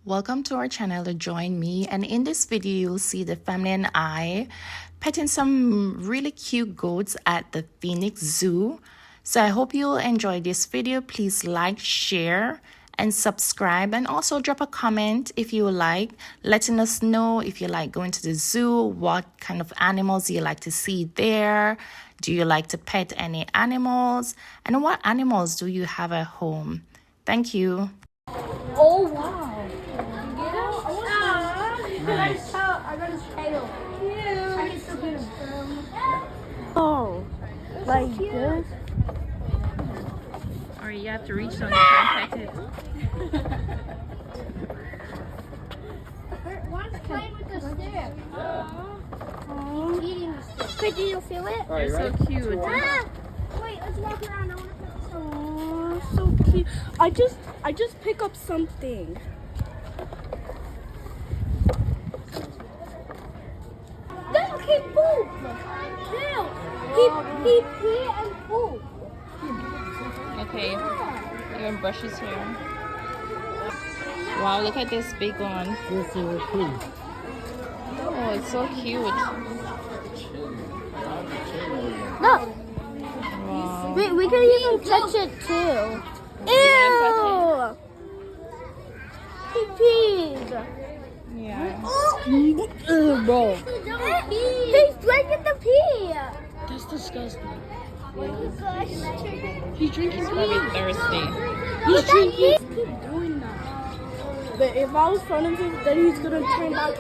Welcome to our channel to join me, and in this video you'll see the family and I petting some really cute goats at the Phoenix Zoo. So I hope you'll enjoy this video. Please like, share and subscribe, and also drop a comment if you like, letting us know if you like going to the zoo, what kind of animals you like to see there. Do you like to pet any animals, and what animals do you have at home? Thank you. Oh wow! Nice. I got his tail. Cute. I can still get him. Oh, like this? Or you have to reach on the can't pet it. One's playing with the stick. He's eating the stick. Wait, do you feel it? They're so cute. Ah! Wait, let's walk around. I want to put this on. Oh, so cute. I just pick up something. Look, he pooped. Ew. He pee and poop. Okay, you're gonna brush his hair. Wow, look at this big one. This is a pea. Oh, it's so cute. Look. Wow. We can even touch it too. Ew. He peed. Yeah. Bro, He's drinking the pee. that's disgusting. He's drinking Probably thirsty. He's drinking. Keep doing that. But if I was front of him, then he's gonna turn back.